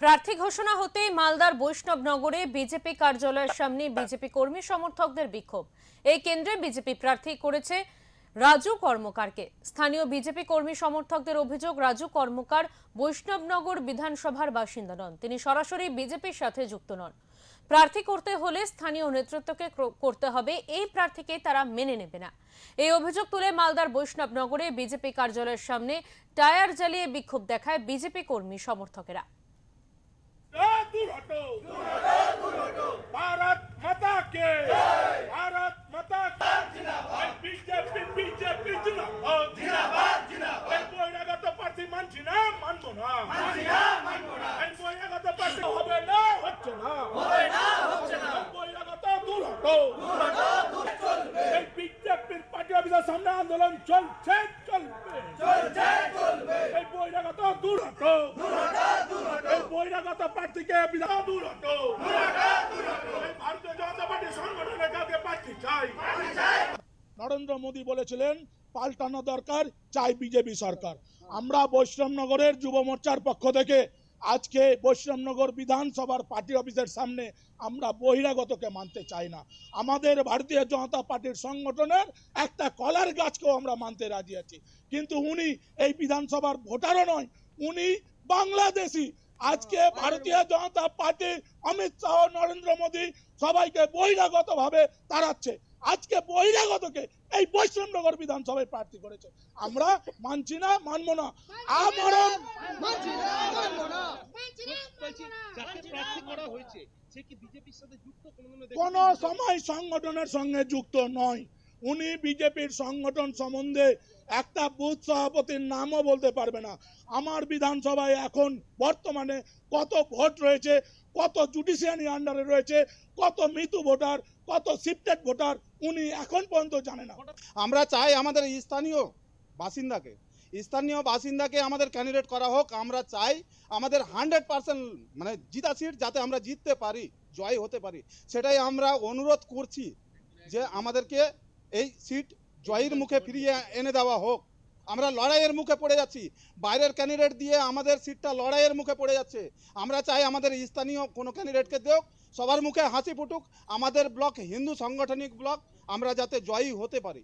প্রার্থী ঘোষণা হতেই মালদার বৈষ্ণবনগরে বিজেপি কার্যালয়ের সামনে বিজেপি কর্মী সমর্থকদের বিক্ষোভ। এই কেন্দ্রে বিজেপি প্রার্থী করেছে রাজু কর্মকারকে। স্থানীয় বিজেপি কর্মী সমর্থকদের অভিযোগ, রাজু কর্মকার বৈষ্ণবনগর বিধানসভার বাসিন্দা নন, তিনি সরাসরি বিজেপির সাথে যুক্ত নন। প্রার্থী করতে হলে স্থানীয় নেতৃত্বকে করতে হবে, এই প্রার্থীকে তারা মেনে নেবে না। এই অভিযোগ তুলে মালদার বৈষ্ণবনগরে বিজেপি কার্যালয়ের সামনে টায়ার জ্বালিয়ে বিক্ষোভ দেখায় বিজেপি কর্মী সমর্থকেরা। दूर हटो, भारत माता के, भारत माता के, बीजेपी बीजेपी जिंदाबाद, जिंदाबाद जिंदाबाद। বহিরাগত প্রার্থী মানছি না, মানবো না, বহিরাগত প্রার্থী হবে না, হচ্ছে না, বহিরাগত দূর হটো, এই বিজেপির পার্টি অফিসের সামনে আন্দোলন চলছে, চলবে, এই বহিরাগত দূর হটো, বহিরাগত প্রার্থীকে দূর হটো, ভারতীয় জনতা পার্টি সংগঠনের কাউকে প্রার্থী চাই। নরেন্দ্র মোদী বলেছিলেন পাল্টানো দরকার, চাই বিজেপি সরকার। আমরা বৈষ্ণবনগরের যুব মোর্চার পক্ষ থেকে আজকে বৈষ্ণবনগর বিধানসভার পার্টি অফিসের সামনে আমরা বহিরাগতকে মানতে চাই না। আমাদের ভারতীয় জনতা পার্টির সংগঠনের একটা কলার গাছকেও আমরা মানতে রাজি আছি, কিন্তু উনি এই বিধানসভার ভোটারও নয়, উনি বাংলাদেশি। আজকে ভারতীয় জনতা পার্টি অমিত শাহ, নরেন্দ্র মোদী সবাইকে বহিরাগত ভাবে তাড়াচ্ছে। আজকে বহিরাগতকে এই বৈষ্ণবনগর বিধানসভায় প্রার্থী করেছে, আমরা মানছি না, মানবো না। কোন সময় সংগঠনের সঙ্গে যুক্ত নয়, উনি বিজেপির সংগঠন সম্বন্ধে একটা বুথ সভাপতির নামও বলতে পারবে না। আমার বিধানসভায় এখন বর্তমানে কত ভোট রয়েছে, কত জুডিশিয়ারি আন্ডারে রয়েছে, কত মৃত্যু ভোটার, কত শিফটেড ভোটার, উনি এখন পর্যন্ত জানে না। আমরা চাই আমাদের স্থানীয় বাসিন্দাকে আমাদের ক্যান্ডিডেট করা হোক। আমরা চাই আমাদের 100% মানে জিতা সিট যাতে আমরা জিততে পারি, জয় হতে পারি, সেটাই আমরা অনুরোধ করছি যে আমাদেরকে এই সিট জয়ের মুখে ফিরিয়ে এনে দেওয়া হোক। আমরা লড়াইয়ের মুখে পড়ে যাচ্ছি, বাইরের ক্যান্ডিডেট দিয়ে আমাদের সিটটা লড়াইয়ের মুখে পড়ে যাচ্ছে। আমরা চাই আমাদের স্থানীয় কোনো ক্যান্ডিডেটকে দেওক, সবার মুখে হাসি ফুটুক, আমাদের ব্লক হিন্দু সাংগঠনিক ব্লক, আমরা যাতে জয়ী হতে পারি।